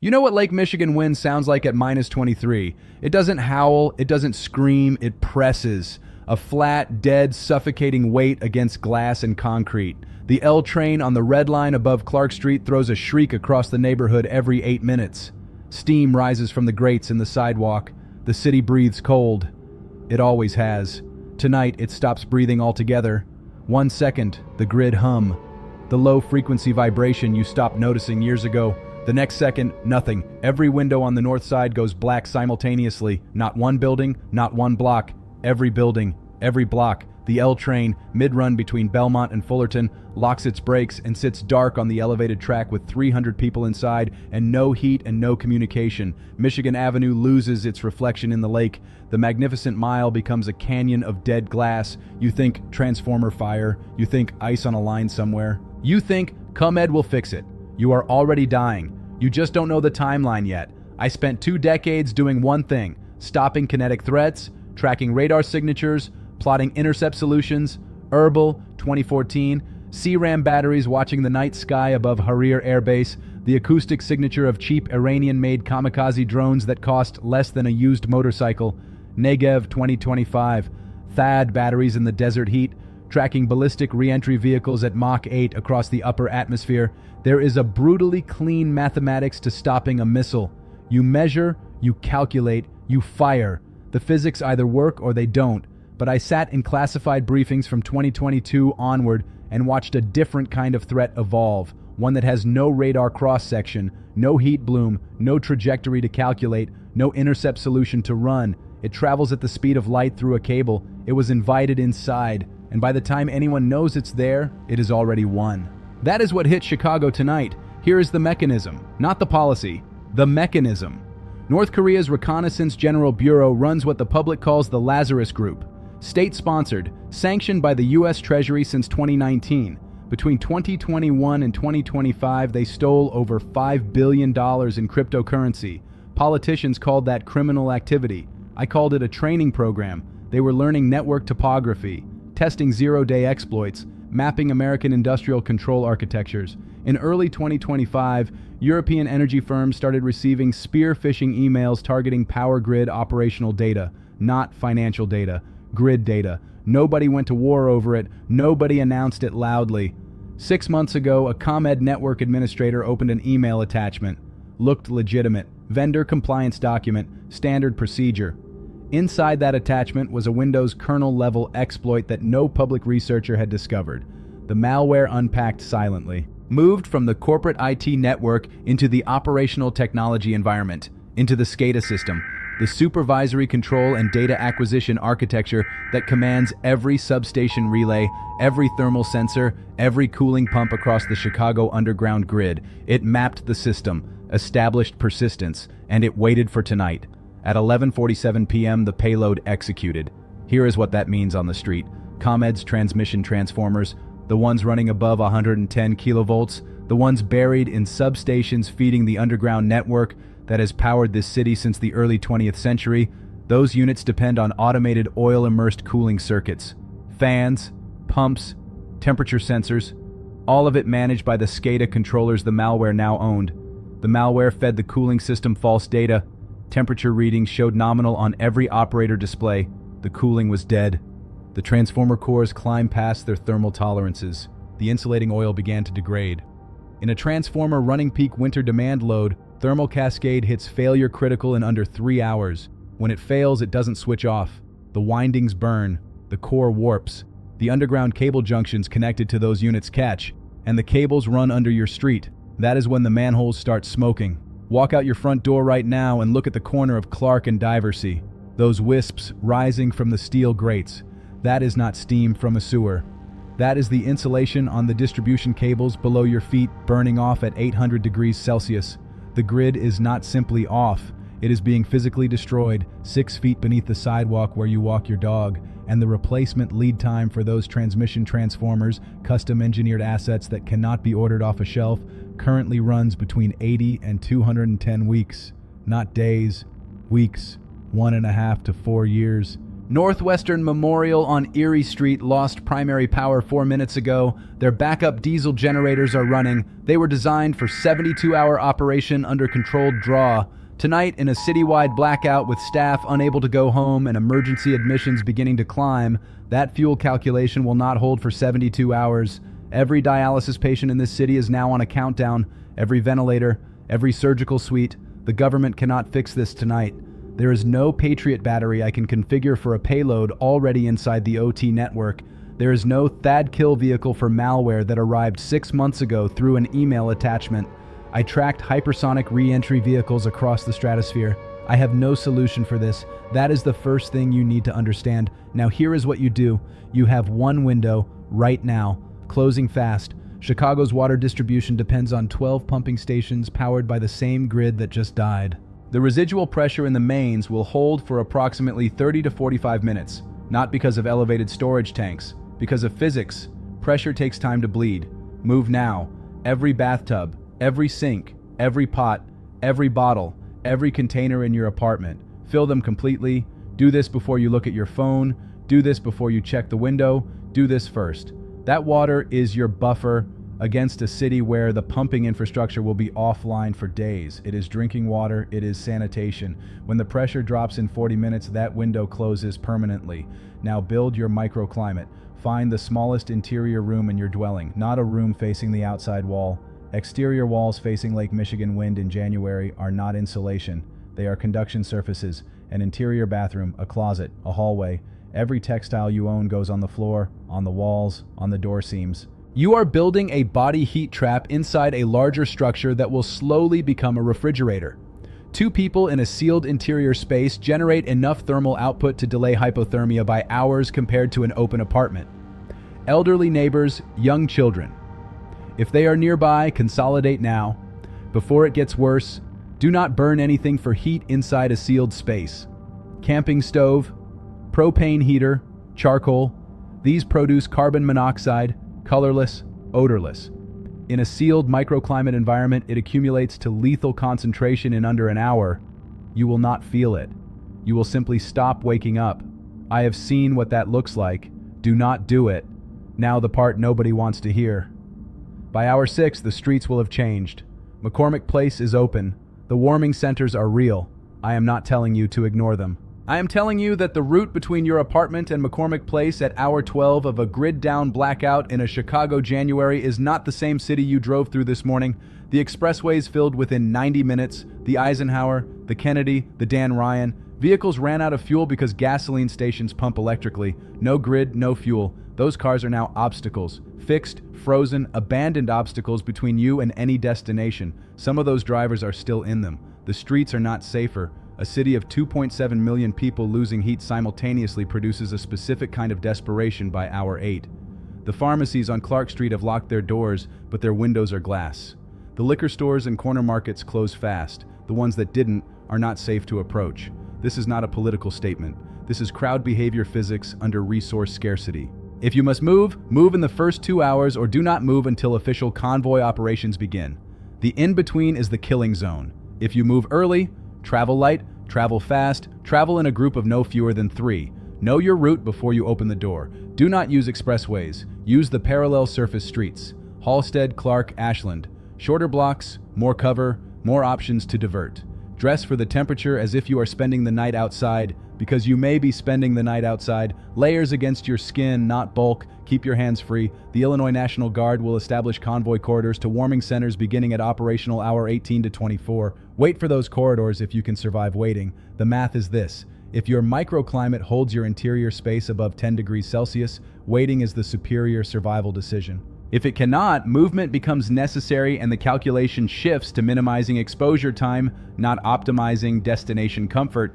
You know what Lake Michigan wind sounds like at minus 23? It doesn't howl, it doesn't scream, it presses. A flat, dead, suffocating weight against glass and concrete. The L train on the red line above Clark Street throws a shriek across the neighborhood every 8 minutes. Steam rises from the grates in the sidewalk. The city breathes cold. It always has. Tonight, it stops breathing altogether. 1 second, the grid hum. The low-frequency vibration you stopped noticing years ago. The next second, nothing. Every window on the north side goes black simultaneously. Not one building, not one block. Every building, every block. The L train, mid-run between Belmont and Fullerton, locks its brakes and sits dark on the elevated track with 300 people inside and no heat and no communication. Michigan Avenue loses its reflection in the lake. The magnificent mile becomes a canyon of dead glass. You think transformer fire. You think ice on a line somewhere. You think ComEd will fix it. You are already dying. You just don't know the timeline yet. I spent 2 decades doing one thing: stopping kinetic threats, tracking radar signatures, plotting intercept solutions, Herbal, 2014, CRAM batteries watching the night sky above Harir Air Base, the acoustic signature of cheap Iranian-made kamikaze drones that cost less than a used motorcycle, Negev, 2025, THAAD batteries in the desert heat, tracking ballistic re-entry vehicles at Mach 8 across the upper atmosphere. There is a brutally clean mathematics to stopping a missile. You measure, you calculate, you fire. The physics either work or they don't. But I sat in classified briefings from 2022 onward and watched a different kind of threat evolve. One that has no radar cross-section, no heat bloom, no trajectory to calculate, no intercept solution to run. It travels at the speed of light through a cable. It was invited inside. And by the time anyone knows it's there, it is already won. That is what hit Chicago tonight. Here is the mechanism, not the policy, the mechanism. North Korea's Reconnaissance General Bureau runs what the public calls the Lazarus Group. State-sponsored, sanctioned by the U.S. Treasury since 2019. Between 2021 and 2025, they stole over $5 billion in cryptocurrency. Politicians called that criminal activity. I called it a training program. They were learning network topography, testing zero-day exploits, mapping American industrial control architectures. In early 2025, European energy firms started receiving spear-phishing emails targeting power grid operational data, not financial data, grid data. Nobody went to war over it. Nobody announced it loudly. 6 months ago, a ComEd network administrator opened an email attachment. Looked legitimate. Vendor compliance document. Standard procedure. Inside that attachment was a Windows kernel-level exploit that no public researcher had discovered. The malware unpacked silently. Moved from the corporate IT network into the operational technology environment, into the SCADA system, the supervisory control and data acquisition architecture that commands every substation relay, every thermal sensor, every cooling pump across the Chicago underground grid. It mapped the system, established persistence, and it waited for tonight. At 11:47 p.m., the payload executed. Here is what that means on the street. ComEd's transmission transformers, the ones running above 110 kilovolts, the ones buried in substations feeding the underground network that has powered this city since the early 20th century, those units depend on automated oil-immersed cooling circuits. Fans, pumps, temperature sensors, all of it managed by the SCADA controllers the malware now owned. The malware fed the cooling system false data. Temperature readings showed nominal on every operator display. The cooling was dead. The transformer cores climbed past their thermal tolerances. The insulating oil began to degrade. In a transformer running peak winter demand load, thermal cascade hits failure critical in under 3 hours. When it fails, it doesn't switch off. The windings burn. The core warps. The underground cable junctions connected to those units catch, and the cables run under your street. That is when the manholes start smoking. Walk out your front door right now and look at the corner of Clark and Diversey. Those wisps rising from the steel grates. That is not steam from a sewer. That is the insulation on the distribution cables below your feet burning off at 800 degrees Celsius. The grid is not simply off. It is being physically destroyed 6 feet beneath the sidewalk where you walk your dog, and the replacement lead time for those transmission transformers, custom engineered assets that cannot be ordered off a shelf, currently runs between 80 and 210 weeks. Not days, weeks, 1.5 to 4 years. Northwestern Memorial on Erie Street lost primary power 4 minutes ago. Their backup diesel generators are running. They were designed for 72-hour operation under controlled draw. Tonight, in a citywide blackout with staff unable to go home and emergency admissions beginning to climb, that fuel calculation will not hold for 72 hours. Every dialysis patient in this city is now on a countdown. Every ventilator, every surgical suite. The government cannot fix this tonight. There is no Patriot battery I can configure for a payload already inside the OT network. There is no THAAD kill vehicle for malware that arrived 6 months ago through an email attachment. I tracked hypersonic re-entry vehicles across the stratosphere. I have no solution for this. That is the first thing you need to understand. Now here is what you do. You have one window, right now, closing fast. Chicago's water distribution depends on 12 pumping stations powered by the same grid that just died. The residual pressure in the mains will hold for approximately 30 to 45 minutes, not because of elevated storage tanks, because of physics. Pressure takes time to bleed. Move now. Every bathtub, every sink, every pot, every bottle, every container in your apartment. Fill them completely. Do this before you look at your phone. Do this before you check the window. Do this first. That water is your buffer against a city where the pumping infrastructure will be offline for days. It is drinking water, it is sanitation. When the pressure drops in 40 minutes, that window closes permanently. Now build your microclimate. Find the smallest interior room in your dwelling, not a room facing the outside wall. Exterior walls facing Lake Michigan wind in January are not insulation. They are conduction surfaces. An interior bathroom, a closet, a hallway. Every textile you own goes on the floor, on the walls, on the door seams. You are building a body heat trap inside a larger structure that will slowly become a refrigerator. 2 people in a sealed interior space generate enough thermal output to delay hypothermia by hours compared to an open apartment. Elderly neighbors, young children. If they are nearby, consolidate now. Before it gets worse, do not burn anything for heat inside a sealed space. Camping stove, propane heater, charcoal. These produce carbon monoxide, colorless, odorless. In a sealed microclimate environment, it accumulates to lethal concentration in under an hour. You will not feel it. You will simply stop waking up. I have seen what that looks like. Do not do it. Now the part nobody wants to hear. By hour 6, the streets will have changed. McCormick Place is open. The warming centers are real. I am not telling you to ignore them. I am telling you that the route between your apartment and McCormick Place at hour 12 of a grid-down blackout in a Chicago January is not the same city you drove through this morning. The expressways filled within 90 minutes, the Eisenhower, the Kennedy, the Dan Ryan. Vehicles ran out of fuel because gasoline stations pump electrically. No grid, no fuel. Those cars are now obstacles. Fixed, frozen, abandoned obstacles between you and any destination. Some of those drivers are still in them. The streets are not safer. A city of 2.7 million people losing heat simultaneously produces a specific kind of desperation by hour 8. The pharmacies on Clark Street have locked their doors, but their windows are glass. The liquor stores and corner markets close fast. The ones that didn't are not safe to approach. This is not a political statement. This is crowd behavior physics under resource scarcity. If you must move, move in the first 2 hours or do not move until official convoy operations begin. The in-between is the killing zone. If you move early, travel light, travel fast, travel in a group of no fewer than 3. Know your route before you open the door. Do not use expressways. Use the parallel surface streets. Halstead, Clark, Ashland. Shorter blocks, more cover, more options to divert. Dress for the temperature as if you are spending the night outside, because you may be spending the night outside. Layers against your skin, not bulk. Keep your hands free. The Illinois National Guard will establish convoy corridors to warming centers beginning at operational hour 18 to 24. Wait for those corridors if you can survive waiting. The math is this. If your microclimate holds your interior space above 10 degrees Celsius, waiting is the superior survival decision. If it cannot, movement becomes necessary and the calculation shifts to minimizing exposure time, not optimizing destination comfort.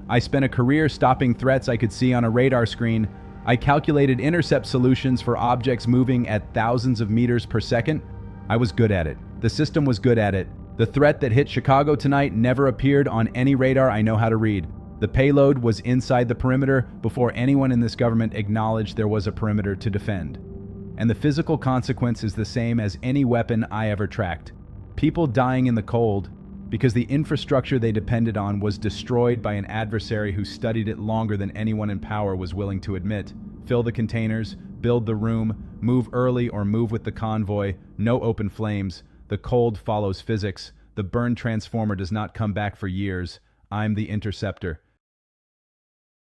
I spent a career stopping threats I could see on a radar screen. I calculated intercept solutions for objects moving at thousands of meters per second. I was good at it. The system was good at it. The threat that hit Chicago tonight never appeared on any radar I know how to read. The payload was inside the perimeter before anyone in this government acknowledged there was a perimeter to defend. And the physical consequence is the same as any weapon I ever tracked. People dying in the cold because the infrastructure they depended on was destroyed by an adversary who studied it longer than anyone in power was willing to admit. Fill the containers, build the room, move early or move with the convoy, no open flames. The cold follows physics. The burned transformer does not come back for years. I'm the interceptor.